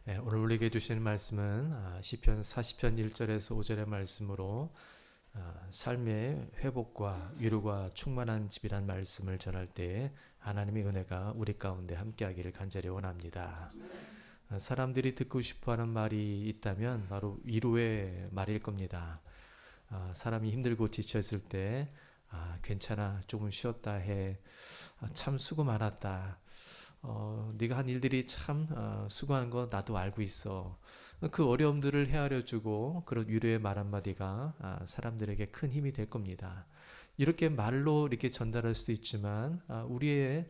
오늘 우리에게 주신 말씀은 시편 40편 1절에서 5절의 말씀으로 삶의 회복과 위로가 충만한 집이란 말씀을 전할 때 하나님의 은혜가 우리 가운데 함께하기를 간절히 원합니다. 사람들이 듣고 싶어하는 말이 있다면 바로 위로의 말일 겁니다. 사람이 힘들고 지쳤을 때 괜찮아, 조금 쉬었다 해. 참 수고 많았다. 네가 한 일들이 참 수고한 거 나도 알고 있어. 그 어려움들을 헤아려주고 그런 위로의 말 한마디가 사람들에게 큰 힘이 될 겁니다. 이렇게 말로 이렇게 전달할 수도 있지만 우리의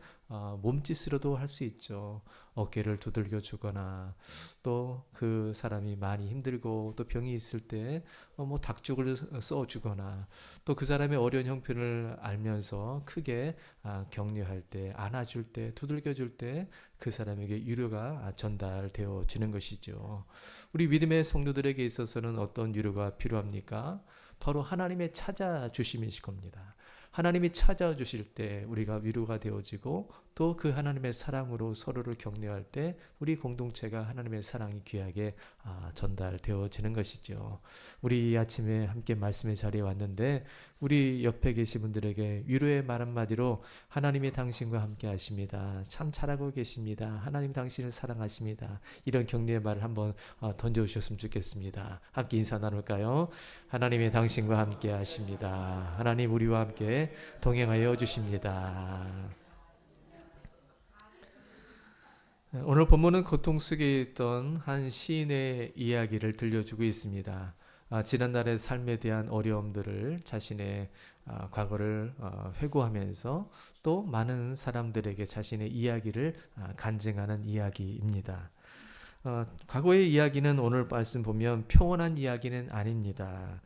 몸짓으로도 할 수 있죠. 어깨를 두들겨 주거나 또 그 사람이 많이 힘들고 또 병이 있을 때 뭐 닭죽을 써 주거나 또 그 사람의 어려운 형편을 알면서 크게 격려할 때, 안아줄 때, 두들겨 줄 때 그 사람에게 위로가 전달되어지는 것이죠. 우리 믿음의 성도들에게 있어서는 어떤 위로가 필요합니까? 바로 하나님의 찾아주심이실 겁니다. 하나님이 찾아주실 때 우리가 위로가 되어지고 또 그 하나님의 사랑으로 서로를 격려할 때 우리 공동체가 하나님의 사랑이 귀하게 전달되어지는 것이죠. 우리 이 아침에 함께 말씀의 자리에 왔는데 우리 옆에 계신 분들에게 위로의 말 한마디로 하나님이 당신과 함께 하십니다. 참 잘하고 계십니다. 하나님 당신을 사랑하십니다. 이런 격려의 말을 한번 던져주셨으면 좋겠습니다. 함께 인사 나눌까요? 하나님이 당신과 함께 하십니다. 하나님 우리와 함께 동행하여 주십니다. 오늘 본문은 고통 속에 있던 한 시인의 이야기를 들려주고 있습니다. 지난날의 삶에 대한 어려움들을 자신의 과거를 회고하면서 또 많은 사람들에게 자신의 이야기를 간증하는 이야기입니다. 과거의 이야기는 오늘 말씀 보면 평온한 이야기는 아닙니다.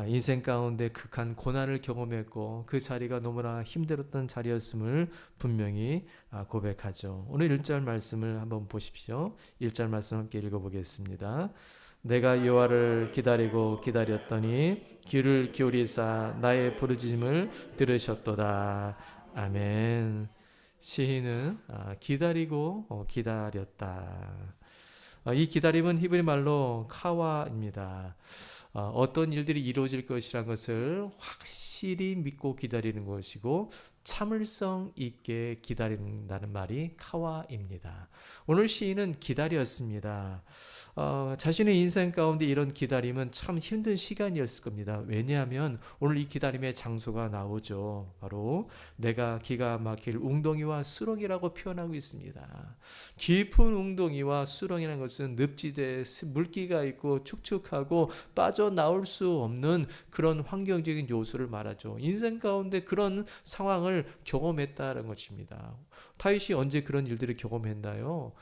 인생 가운데 극한 고난을 경험했고 그 자리가 너무나 힘들었던 자리였음을 분명히 고백하죠. 오늘 1절 말씀을 한번 보십시오. 1절 말씀 함께 읽어보겠습니다. 내가 여호와를 기다리고 기다렸더니 귀를 기울이사 나의 부르짖음을 들으셨도다. 아멘. 시인은 기다리고 기다렸다. 이 기다림은 히브리 말로 카와입니다. 어떤 일들이 이루어질 것이라는 것을 확실히 믿고 기다리는 것이고 참을성 있게 기다린다는 말이 카와입니다. 오늘 시인은 기다렸습니다. 자신의 인생 가운데 이런 기다림은 참 힘든 시간이었을 겁니다. 왜냐하면 오늘 이 기다림의 장소가 나오죠. 바로 내가 기가 막힐 웅덩이와 수렁이라고 표현하고 있습니다. 깊은 웅덩이와 수렁이라는 것은 늪지대에 물기가 있고 축축하고 빠져나올 수 없는 그런 환경적인 요소를 말하죠. 인생 가운데 그런 상황을 경험했다는 것입니다. 다윗이 언제 그런 일들을 경험했나요?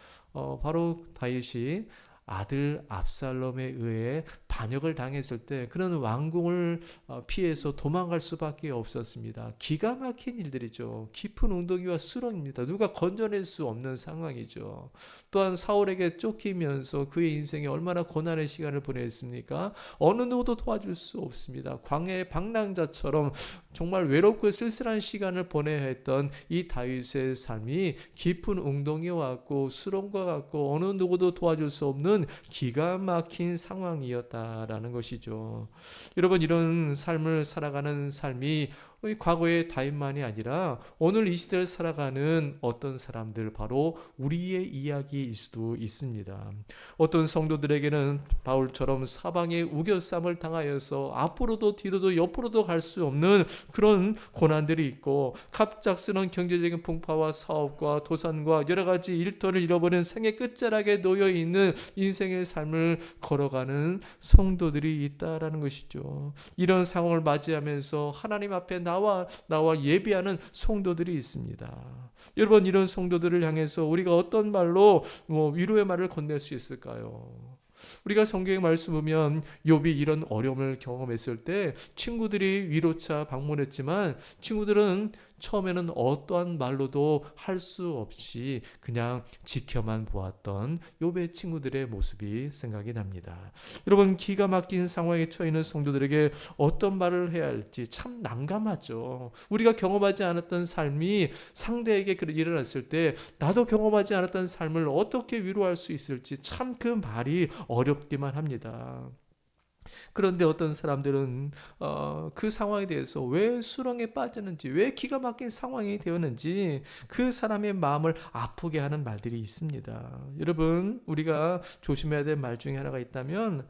바로 다윗이 아들 압살롬에 의해 반역을 당했을 때 그런 왕궁을 피해서 도망갈 수밖에 없었습니다. 기가 막힌 일들이죠. 깊은 웅덩이와 수렁입니다. 누가 건져낼 수 없는 상황이죠. 또한 사울에게 쫓기면서 그의 인생에 얼마나 고난의 시간을 보냈습니까? 어느 누구도 도와줄 수 없습니다. 광야의 방랑자처럼 정말 외롭고 쓸쓸한 시간을 보내야 했던 이 다윗의 삶이 깊은 웅덩이와 같고 수렁과 같고 어느 누구도 도와줄 수 없는 기가 막힌 상황이었다라는 것이죠. 여러분, 이런 삶을 살아가는 삶이 과거의 다윗만이 아니라 오늘 이 시대를 살아가는 어떤 사람들, 바로 우리의 이야기일 수도 있습니다. 어떤 성도들에게는 바울처럼 사방에 우겨쌈을 당하여서 앞으로도 뒤로도 옆으로도 갈 수 없는 그런 고난들이 있고 갑작스러운 경제적인 풍파와 사업과 도산과 여러 가지 일터를 잃어버린 생의 끝자락에 놓여있는 인생의 삶을 걸어가는 성도들이 있다라는 것이죠. 이런 상황을 맞이하면서 하나님 앞에 나와 예비하는 성도들이 있습니다. 여러분, 이런 성도들을 향해서 우리가 어떤 말로 위로의 말을 건넬 수 있을까요? 우리가 성경의 말씀 보면 욥이 이런 어려움을 경험했을 때 친구들이 위로차 방문했지만 친구들은 처음에는 어떠한 말로도 할 수 없이 그냥 지켜만 보았던 욥의 친구들의 모습이 생각이 납니다. 여러분, 기가 막힌 상황에 처해 있는 성도들에게 어떤 말을 해야 할지 참 난감하죠. 우리가 경험하지 않았던 삶이 상대에게 일어났을 때 나도 경험하지 않았던 삶을 어떻게 위로할 수 있을지 참 그 말이 어렵기만 합니다. 그런데 어떤 사람들은 그 상황에 대해서 왜 수렁에 빠졌는지, 왜 기가 막힌 상황이 되었는지 그 사람의 마음을 아프게 하는 말들이 있습니다. 여러분, 우리가 조심해야 될 말 중에 하나가 있다면,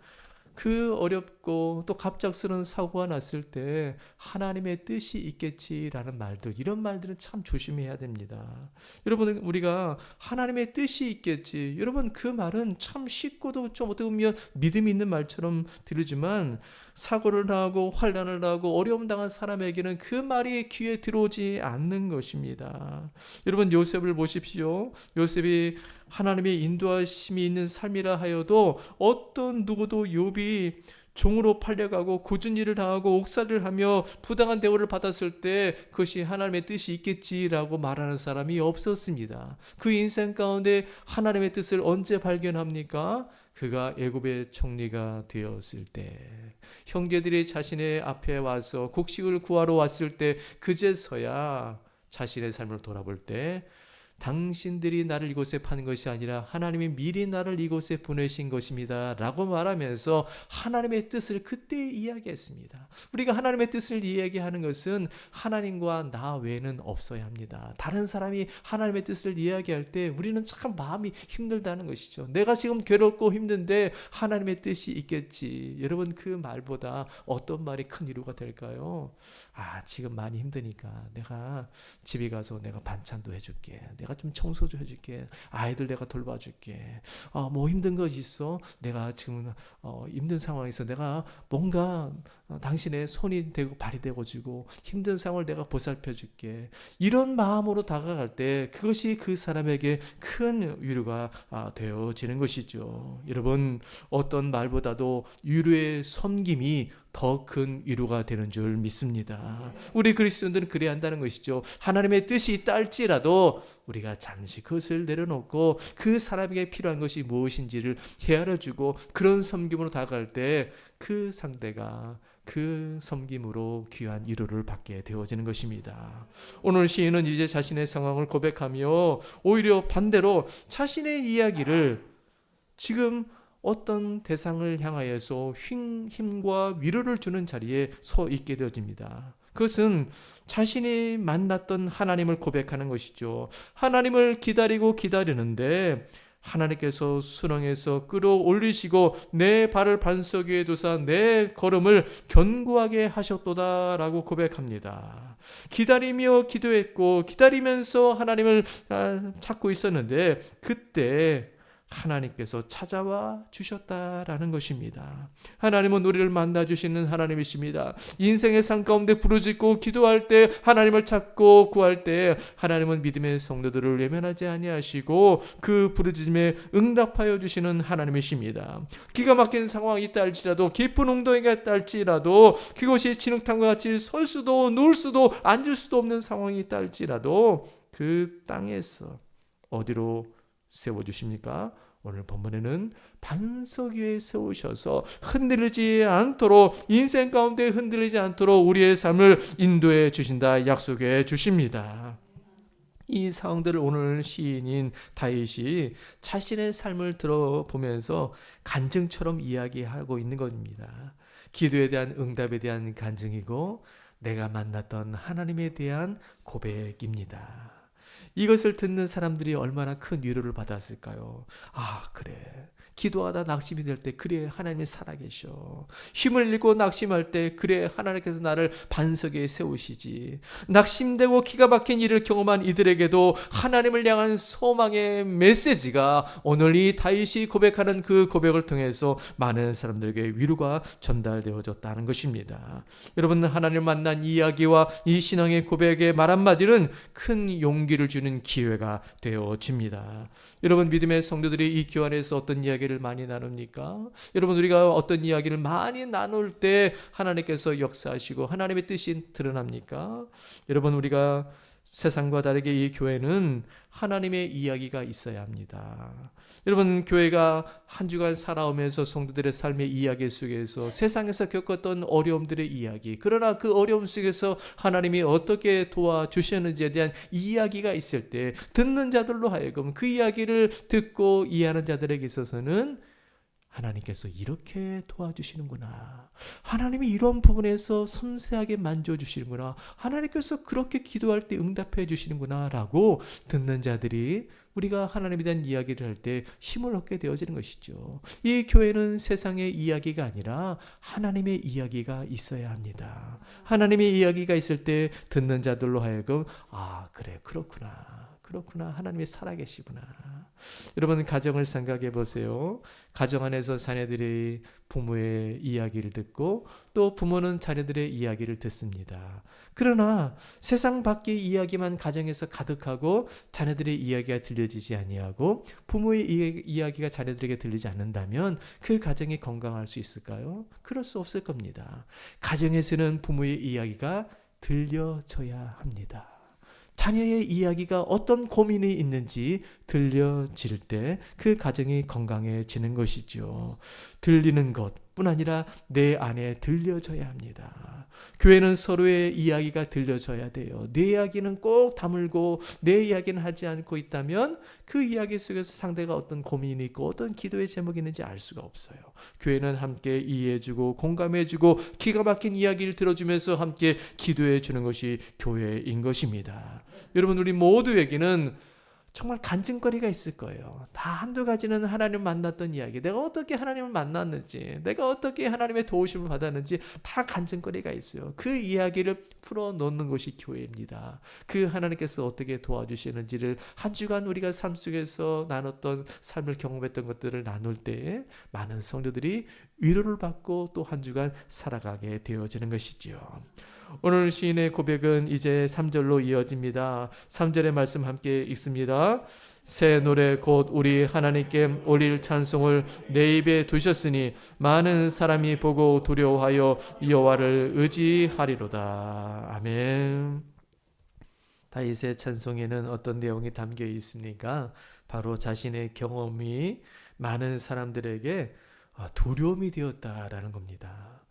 그 어렵고 또 갑작스러운 사고가 났을 때 하나님의 뜻이 있겠지라는 말들, 이런 말들은 참 조심해야 됩니다. 여러분, 우리가 하나님의 뜻이 있겠지, 여러분, 그 말은 참 쉽고도 좀 어떻게 보면 믿음이 있는 말처럼 들리지만, 사고를 당하고 환난을 당하고 어려움 당한 사람에게는 그 말이 귀에 들어오지 않는 것입니다. 여러분, 요셉을 보십시오. 요셉이 하나님의 인도하심이 있는 삶이라 하여도 어떤 누구도 욥이 종으로 팔려가고 굳은 일을 당하고 옥살이를 하며 부당한 대우를 받았을 때 그것이 하나님의 뜻이 있겠지라고 말하는 사람이 없었습니다. 그 인생 가운데 하나님의 뜻을 언제 발견합니까? 그가 애굽의 총리가 되었을 때, 형제들이 자신의 앞에 와서 곡식을 구하러 왔을 때, 그제서야 자신의 삶을 돌아볼 때, 당신들이 나를 이곳에 파는 것이 아니라 하나님이 미리 나를 이곳에 보내신 것입니다 라고 말하면서 하나님의 뜻을 그때 이야기했습니다. 우리가 하나님의 뜻을 이야기하는 것은 하나님과 나 외에는 없어야 합니다. 다른 사람이 하나님의 뜻을 이야기할 때 우리는 참 마음이 힘들다는 것이죠. 내가 지금 괴롭고 힘든데 하나님의 뜻이 있겠지. 여러분, 그 말보다 어떤 말이 큰 위로가 될까요? 지금 많이 힘드니까 내가 집에 가서 내가 반찬도 해줄게, 내가 좀 청소도 해줄게, 아이들 내가 돌봐줄게, 뭐 힘든 거 있어? 내가 지금 힘든 상황에서 내가 뭔가 당신의 손이 되고 발이 되어지고 힘든 상황을 내가 보살펴줄게. 이런 마음으로 다가갈 때 그것이 그 사람에게 큰 위로가 되어지는 것이죠. 여러분, 어떤 말보다도 위로의 섬김이 더 큰 위로가 되는 줄 믿습니다. 우리 그리스도인들은 그래야 한다는 것이죠. 하나님의 뜻이 있다 할지라도 우리가 잠시 그것을 내려놓고 그 사람에게 필요한 것이 무엇인지를 헤아려주고 그런 섬김으로 다가갈 때 그 상대가 그 섬김으로 귀한 위로를 받게 되어지는 것입니다. 오늘 시인은 이제 자신의 상황을 고백하며 오히려 반대로 자신의 이야기를 지금 어떤 대상을 향하여서 힘과 위로를 주는 자리에 서 있게 되어집니다. 그것은 자신이 만났던 하나님을 고백하는 것이죠. 하나님을 기다리는데 하나님께서 수렁에서 끌어올리시고 내 발을 반석 위에 두사 내 걸음을 견고하게 하셨도다라고 고백합니다. 기다리며 기도했고 기다리면서 하나님을 찾고 있었는데 그때 하나님께서 찾아와 주셨다라는 것입니다. 하나님은 우리를 만나주시는 하나님이십니다. 인생의 삶 가운데 부르짖고 기도할 때, 하나님을 찾고 구할 때 하나님은 믿음의 성도들을 외면하지 아니하시고 그 부르짖음에 응답하여 주시는 하나님이십니다. 기가 막힌 상황이 있다 할지라도, 깊은 웅덩이가 있다 할지라도, 그것이 진흙탕과 같이 설 수도 누울 수도 앉을 수도 없는 상황이 있다 할지라도 그 땅에서 어디로 세워주십니까? 오늘 본문에는 반석 위에 세우셔서 흔들리지 않도록, 인생 가운데 흔들리지 않도록 우리의 삶을 인도해 주신다 약속해 주십니다. 이 상황들을 오늘 시인인 다윗이 자신의 삶을 들어보면서 간증처럼 이야기하고 있는 겁니다. 기도에 대한 응답에 대한 간증이고 내가 만났던 하나님에 대한 고백입니다. 이것을 듣는 사람들이 얼마나 큰 위로를 받았을까요? 그래, 기도하다 낙심이 될 때 그래 하나님이 살아계셔. 힘을 잃고 낙심할 때 그래 하나님께서 나를 반석에 세우시지. 낙심되고 기가 막힌 일을 경험한 이들에게도 하나님을 향한 소망의 메시지가 오늘 이 다윗이 고백하는 그 고백을 통해서 많은 사람들에게 위로가 전달되어졌다는 것입니다. 여러분, 하나님을 만난 이야기와 이 신앙의 고백의 말 한마디는 큰 용기를 이야기를 주는 기회가 되어집니다. 여러분, 믿음의 성도들이 이 교회 안에서 어떤 이야기를 많이 나눕니까? 여러분, 우리가 어떤 이야기를 많이 나눌 때 하나님께서 역사하시고 하나님의 뜻이 드러납니까? 여러분, 우리가 세상과 다르게 이 교회는 하나님의 이야기가 있어야 합니다. 여러분, 교회가 한 주간 살아오면서 성도들의 삶의 이야기 속에서 세상에서 겪었던 어려움들의 이야기, 그러나 그 어려움 속에서 하나님이 어떻게 도와주셨는지에 대한 이야기가 있을 때 듣는 자들로 하여금 그 이야기를 듣고 이해하는 자들에게 있어서는 하나님께서 이렇게 도와주시는구나, 하나님이 이런 부분에서 섬세하게 만져주시는구나, 하나님께서 그렇게 기도할 때 응답해 주시는구나 라고 듣는 자들이 우리가 하나님에 대한 이야기를 할 때 힘을 얻게 되어지는 것이죠. 이 교회는 세상의 이야기가 아니라 하나님의 이야기가 있어야 합니다. 하나님의 이야기가 있을 때 듣는 자들로 하여금 그래, 그렇구나, 하나님이 살아계시구나. 여러분, 가정을 생각해 보세요. 가정 안에서 자녀들이 부모의 이야기를 듣고 또 부모는 자녀들의 이야기를 듣습니다. 그러나 세상 밖의 이야기만 가정에서 가득하고 자녀들의 이야기가 들려지지 아니하고 부모의 이야기가 자녀들에게 들리지 않는다면 그 가정이 건강할 수 있을까요? 그럴 수 없을 겁니다. 가정에서는 부모의 이야기가 들려져야 합니다. 자녀의 이야기가 어떤 고민이 있는지 들려질 때 그 가정이 건강해지는 것이죠. 들리는 것뿐 아니라 내 안에 들려져야 합니다. 교회는 서로의 이야기가 들려져야 돼요. 내 이야기는 꼭 다물고 내 이야기는 하지 않고 있다면 그 이야기 속에서 상대가 어떤 고민이 있고 어떤 기도의 제목이 있는지 알 수가 없어요. 교회는 함께 이해해주고 공감해주고 기가 막힌 이야기를 들어주면서 함께 기도해주는 것이 교회인 것입니다. 여러분, 우리 모두에게는 정말 간증거리가 있을 거예요. 다 한두 가지는 하나님을 만났던 이야기, 내가 어떻게 하나님을 만났는지, 내가 어떻게 하나님의 도우심을 받았는지 다 간증거리가 있어요. 그 이야기를 풀어놓는 것이 교회입니다. 그 하나님께서 어떻게 도와주시는지를 한 주간 우리가 삶 속에서 나눴던 삶을 경험했던 것들을 나눌 때 많은 성도들이 위로를 받고 또 한 주간 살아가게 되어지는 것이지요. 오늘 시인의 고백은 이제 3절로 이어집니다. 3절의 말씀 함께 읽습니다. 새 노래 곧 우리 하나님께 올릴 찬송을 내 입에 두셨으니 많은 사람이 보고 두려워하여 여호와를 의지하리로다. 아멘. 다윗의 찬송에는 어떤 내용이 담겨 있습니까? 바로 자신의 경험이 많은 사람들에게 두려움이 되었다라는 겁니다.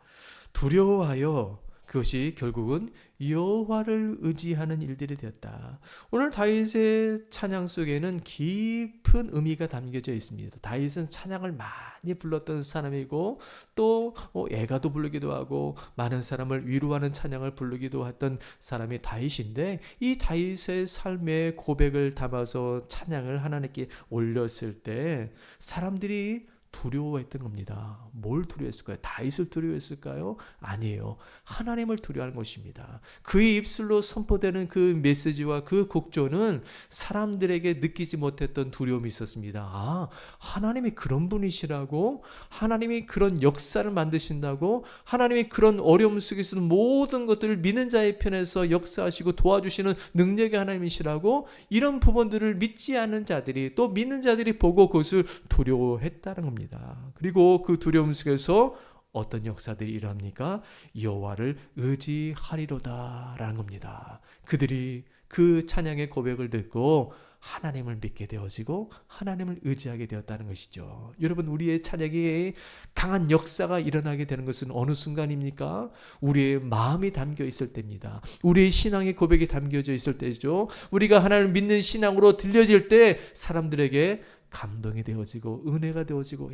두려워하여 그것이 결국은 여호와를 의지하는 일들이 되었다. 오늘 다윗의 찬양 속에는 깊은 의미가 담겨져 있습니다. 다윗은 찬양을 많이 불렀던 사람이고 또 애가도 부르기도 하고 많은 사람을 위로하는 찬양을 부르기도 했던 사람이 다윗인데, 이 다윗의 삶의 고백을 담아서 찬양을 하나님께 올렸을 때 사람들이 두려워했던 겁니다. 뭘 두려워했을까요? 다윗을 두려워했을까요? 아니에요. 하나님을 두려워하는 것입니다. 그의 입술로 선포되는 그 메시지와 그 곡조는 사람들에게 느끼지 못했던 두려움이 있었습니다. 하나님이 그런 분이시라고, 하나님이 그런 역사를 만드신다고, 하나님이 그런 어려움 속에서는 모든 것들을 믿는 자의 편에서 역사하시고 도와주시는 능력의 하나님이시라고, 이런 부분들을 믿지 않는 자들이, 또 믿는 자들이 보고 그것을 두려워했다는 겁니다. 그리고 그 두려움 속에서 어떤 역사들이 일어납니까? 여호와를 의지하리로다 라는 겁니다. 그들이 그 찬양의 고백을 듣고 하나님을 믿게 되어지고 하나님을 의지하게 되었다는 것이죠. 여러분, 우리의 찬양에 강한 역사가 일어나게 되는 것은 어느 순간입니까? 우리의 마음이 담겨 있을 때입니다. 우리의 신앙의 고백이 담겨져 있을 때죠. 우리가 하나님을 믿는 신앙으로 들려질 때 사람들에게 감동이 되어지고 은혜가 되어지고,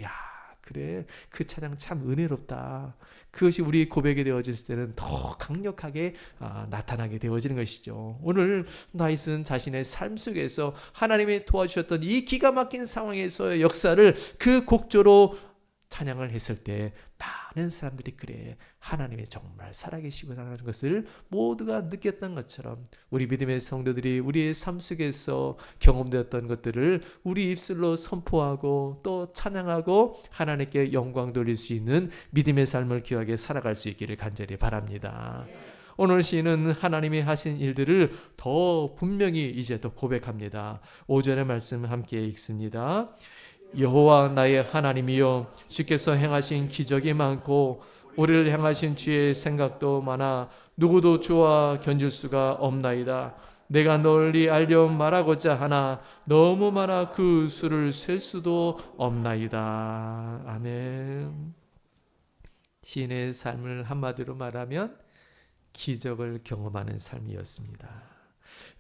그래, 그 찬양 참 은혜롭다. 그것이 우리 고백이 되어질 때는 더 강력하게 나타나게 되어지는 것이죠. 오늘 다윗은 자신의 삶 속에서 하나님이 도와주셨던 이 기가 막힌 상황에서의 역사를 그 곡조로 찬양을 했을 때 많은 사람들이 그래, 하나님이 정말 살아계시구나라는 것을 모두가 느꼈던 것처럼 우리 믿음의 성도들이 우리의 삶 속에서 경험되었던 것들을 우리 입술로 선포하고 또 찬양하고 하나님께 영광 돌릴 수 있는 믿음의 삶을 귀하게 살아갈 수 있기를 간절히 바랍니다. 오늘 시인은 하나님이 하신 일들을 더 분명히 이제 더 고백합니다. 5절의 말씀 함께 읽습니다. 여호와 나의 하나님이여, 주께서 행하신 기적이 많고 우리를 향하신 주의 생각도 많아 누구도 주와 견줄 수가 없나이다. 내가 널리 알려 말하고자 하나 너무 많아 그 수를 셀 수도 없나이다. 아멘. 시인의 삶을 한마디로 말하면 기적을 경험하는 삶이었습니다.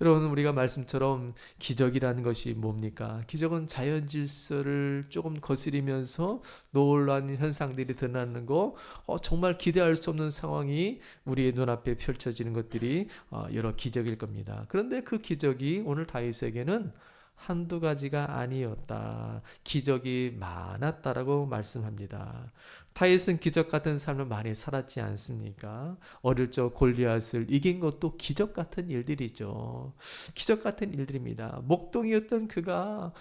여러분, 우리가 말씀처럼 기적이라는 것이 뭡니까? 기적은 자연 질서를 조금 거스리면서 놀라운 현상들이 드러나는 거, 정말 기대할 수 없는 상황이 우리의 눈앞에 펼쳐지는 것들이 여러 기적일 겁니다. 그런데 그 기적이 오늘 다윗에게는 한두 가지가 아니었다. 기적이 많았다라고 말씀합니다. 다윗은 기적 같은 삶을 많이 살았지 않습니까? 어릴 적 골리앗을 이긴 것도 기적 같은 일들이죠. 기적 같은 일들입니다. 목동이었던 그가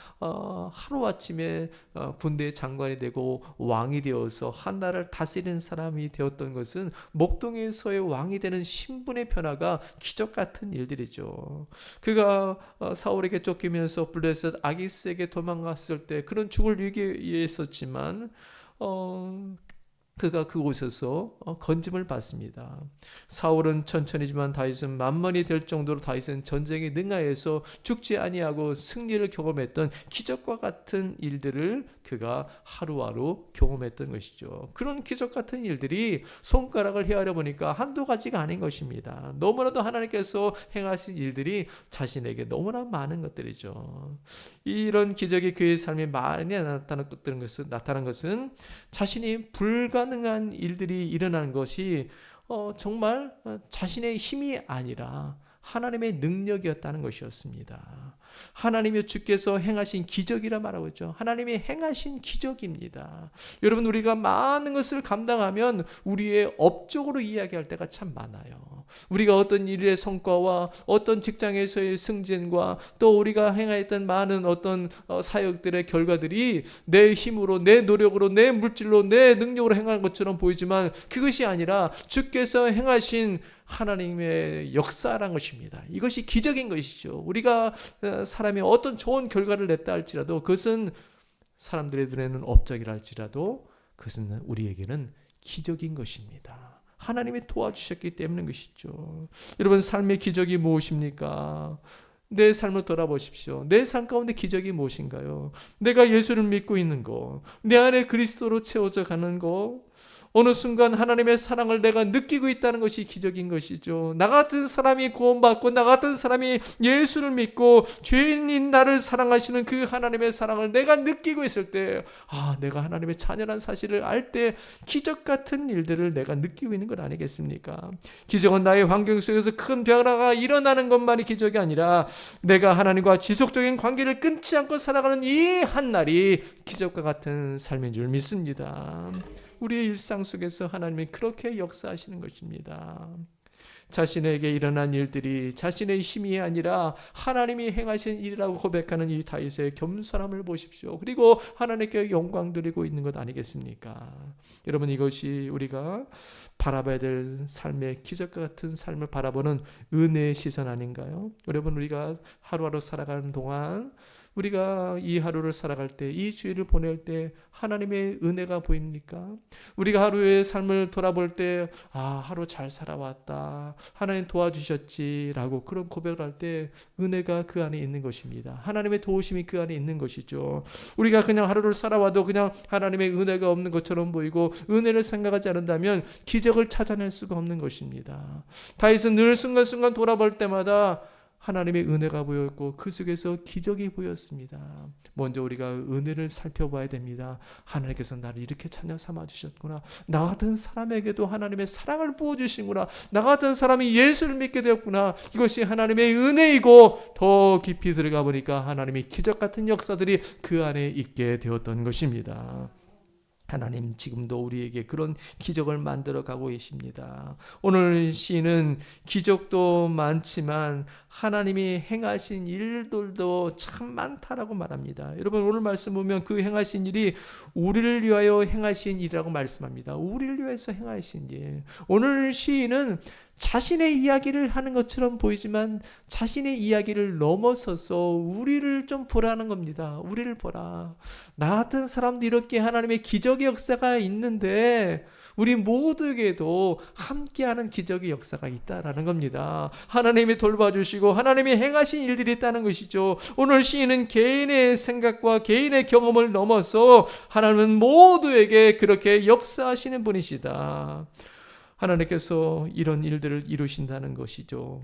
하루아침에 군대의 장관이 되고 왕이 되어서 한 나라를 다스리는 사람이 되었던 것은 목동에서의 왕이 되는 신분의 변화가 기적 같은 일들이죠. 그가 사울에게 쫓기면서 블레셋 아기스에게 도망갔을 때 그런 죽을 위기에 있었지만 그가 그곳에서 건짐을 받습니다. 사울은 천천히지만 다윗은 만만히 될 정도로 다윗은 전쟁에 능하여서 죽지 아니하고 승리를 경험했던 기적과 같은 일들을 그가 하루하루 경험했던 것이죠. 그런 기적 같은 일들이 손가락을 헤아려 보니까 한두 가지가 아닌 것입니다. 너무나도 하나님께서 행하신 일들이 자신에게 너무나 많은 것들이죠. 이런 기적이 그의 삶에 많이 나타난 것은 자신이 불가능한 일들이 일어나는 것이 정말 자신의 힘이 아니라 하나님의 능력이었다는 것이었습니다. 하나님의 주께서 행하신 기적이라 말하고 있죠. 하나님이 행하신 기적입니다. 여러분, 우리가 많은 것을 감당하면 우리의 업적으로 이야기할 때가 참 많아요. 우리가 어떤 일의 성과와 어떤 직장에서의 승진과 또 우리가 행하였던 많은 어떤 사역들의 결과들이 내 힘으로, 내 노력으로, 내 물질로, 내 능력으로 행하는 것처럼 보이지만 그것이 아니라 주께서 행하신 하나님의 역사란 것입니다. 이것이 기적인 것이죠. 우리가 사람이 어떤 좋은 결과를 냈다 할지라도 그것은 사람들의 눈에는 업적이라 할지라도 그것은 우리에게는 기적인 것입니다. 하나님이 도와주셨기 때문인 것이죠. 여러분, 삶의 기적이 무엇입니까? 내 삶을 돌아보십시오. 내 삶 가운데 기적이 무엇인가요? 내가 예수를 믿고 있는 거, 내 안에 그리스도로 채워져 가는 거, 어느 순간 하나님의 사랑을 내가 느끼고 있다는 것이 기적인 것이죠. 나 같은 사람이 구원받고 나 같은 사람이 예수를 믿고 죄인인 나를 사랑하시는 그 하나님의 사랑을 내가 느끼고 있을 때, 내가 하나님의 자녀란 사실을 알 때 기적 같은 일들을 내가 느끼고 있는 것 아니겠습니까? 기적은 나의 환경 속에서 큰 변화가 일어나는 것만이 기적이 아니라 내가 하나님과 지속적인 관계를 끊지 않고 살아가는 이 한날이 기적과 같은 삶인 줄 믿습니다. 우리의 일상 속에서 하나님이 그렇게 역사하시는 것입니다. 자신에게 일어난 일들이 자신의 힘이 아니라 하나님이 행하신 일이라고 고백하는 이 다윗의 겸손함을 보십시오. 그리고 하나님께 영광 드리고 있는 것 아니겠습니까? 여러분, 이것이 우리가 바라봐야 될 삶의 기적과 같은 삶을 바라보는 은혜의 시선 아닌가요? 여러분, 우리가 하루하루 살아가는 동안 우리가 이 하루를 살아갈 때, 이 주일을 보낼 때 하나님의 은혜가 보입니까? 우리가 하루의 삶을 돌아볼 때 하루 잘 살아왔다, 하나님 도와주셨지라고 그런 고백을 할 때 은혜가 그 안에 있는 것입니다. 하나님의 도우심이 그 안에 있는 것이죠. 우리가 그냥 하루를 살아와도 그냥 하나님의 은혜가 없는 것처럼 보이고 은혜를 생각하지 않는다면 기적을 찾아낼 수가 없는 것입니다. 다윗은 늘 순간순간 돌아볼 때마다 하나님의 은혜가 보였고 그 속에서 기적이 보였습니다. 먼저 우리가 은혜를 살펴봐야 됩니다. 하나님께서 나를 이렇게 자녀 삼아주셨구나. 나 같은 사람에게도 하나님의 사랑을 부어주신구나. 나 같은 사람이 예수를 믿게 되었구나. 이것이 하나님의 은혜이고 더 깊이 들어가 보니까 하나님의 기적 같은 역사들이 그 안에 있게 되었던 것입니다. 하나님 지금도 우리에게 그런 기적을 만들어 가고 계십니다. 오늘 시인은 기적도 많지만 하나님이 행하신 일들도 참 많다라고 말합니다. 여러분, 오늘 말씀 보면 그 행하신 일이 우리를 위하여 행하신 일이라고 말씀합니다. 우리를 위해서 행하신 일. 오늘 시인은 자신의 이야기를 하는 것처럼 보이지만 자신의 이야기를 넘어서서 우리를 좀 보라는 겁니다. 우리를 보라. 나 같은 사람도 이렇게 하나님의 기적의 역사가 있는데 우리 모두에게도 함께하는 기적의 역사가 있다라는 겁니다. 하나님이 돌봐주시고 하나님이 행하신 일들이 있다는 것이죠. 오늘 시인은 개인의 생각과 개인의 경험을 넘어서 하나님은 모두에게 그렇게 역사하시는 분이시다. 하나님께서 이런 일들을 이루신다는 것이죠.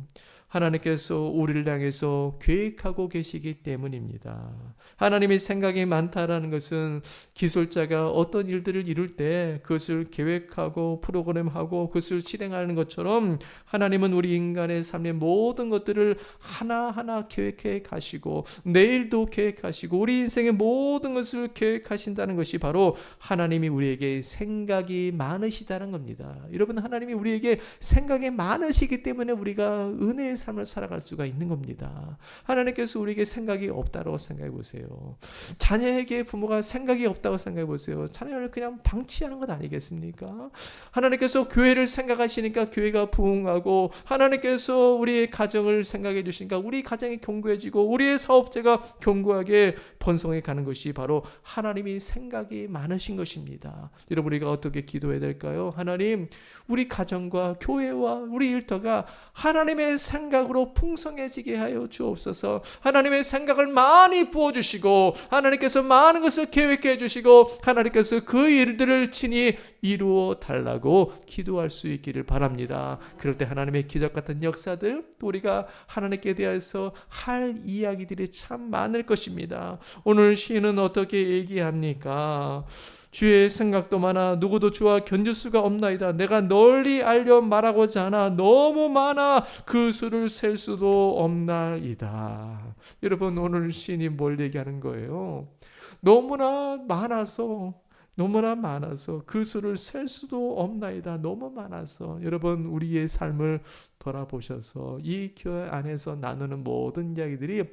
하나님께서 우리를 향해서 계획하고 계시기 때문입니다. 하나님의 생각이 많다라는 것은 기술자가 어떤 일들을 이룰 때 그것을 계획하고 프로그램하고 그것을 실행하는 것처럼 하나님은 우리 인간의 삶의 모든 것들을 하나하나 계획해 가시고 내일도 계획하시고 우리 인생의 모든 것을 계획하신다는 것이 바로 하나님이 우리에게 생각이 많으시다는 겁니다. 여러분, 하나님이 우리에게 생각이 많으시기 때문에 우리가 은혜의 삶을 살아갈 수가 있는 겁니다. 하나님께서 우리에게 생각이 없다고 생각해 보세요. 자녀에게 부모가 생각이 없다고 생각해 보세요. 자녀를 그냥 방치하는 것 아니겠습니까? 하나님께서 교회를 생각하시니까 교회가 부흥하고 하나님께서 우리의 가정을 생각해 주시니까 우리 가정이 견고해지고 우리의 사업체가 견고하게 번성해 가는 것이 바로 하나님이 생각이 많으신 것입니다. 여러분, 우리가 어떻게 기도해야 될까요? 하나님, 우리 가정과 교회와 우리 일터가 하나님의 생각으로 풍성해지게 하여 주옵소서. 하나님의 생각을 많이 부어주시고 하나님께서 많은 것을 계획해 주시고 하나님께서 그 일들을 친히 이루어 달라고 기도할 수 있기를 바랍니다. 그럴 때 하나님의 기적 같은 역사들, 또 우리가 하나님께 대해서 할 이야기들이 참 많을 것입니다. 오늘 시인은 어떻게 얘기합니까? 주의 생각도 많아 누구도 주와 견줄 수가 없나이다. 내가 널리 알려 말하고자 하나 너무 많아 그 수를 셀 수도 없나이다. 여러분, 오늘 시인이 뭘 얘기하는 거예요? 너무나 많아서 그 수를 셀 수도 없나이다. 너무 많아서. 여러분, 우리의 삶을 돌아보셔서 이 교회 안에서 나누는 모든 이야기들이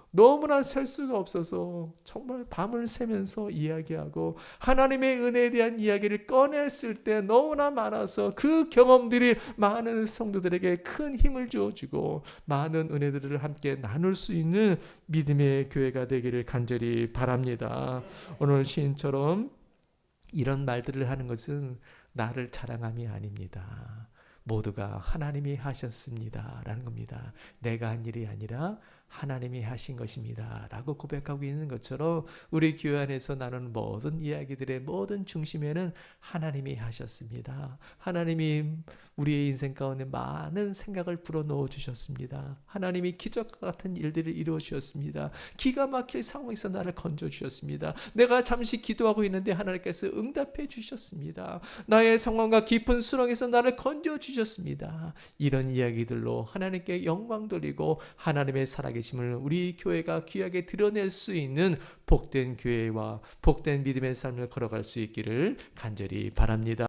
너무나 셀 수가 없어서 정말 밤을 새면서 이야기하고 하나님의 은혜에 대한 이야기를 꺼냈을 때 너무나 많아서 그 경험들이 많은 성도들에게 큰 힘을 주어주고 많은 은혜들을 함께 나눌 수 있는 믿음의 교회가 되기를 간절히 바랍니다. 오늘 시인처럼 이런 말들을 하는 것은 나를 자랑함이 아닙니다. 모두가 하나님이 하셨습니다 라는 겁니다. 내가 한 일이 아니라 하나님이 하신 것입니다 라고 고백하고 있는 것처럼 우리 교회 안에서 나누는 모든 이야기들의 모든 중심에는 하나님이 하셨습니다. 하나님이 우리의 인생 가운데 많은 생각을 불어넣어 주셨습니다. 하나님이 기적 같은 일들을 이루어 주셨습니다. 기가 막힐 상황에서 나를 건져 주셨습니다. 내가 잠시 기도하고 있는데 하나님께서 응답해 주셨습니다. 나의 상황과 깊은 수렁에서 나를 건져 주셨습니다. 이런 이야기들로 하나님께 영광 돌리고 하나님의 살아계심을 우리 교회가 귀하게 드러낼 수 있는 복된 교회와 복된 믿음의 삶을 걸어갈 수 있기를 간절히 바랍니다.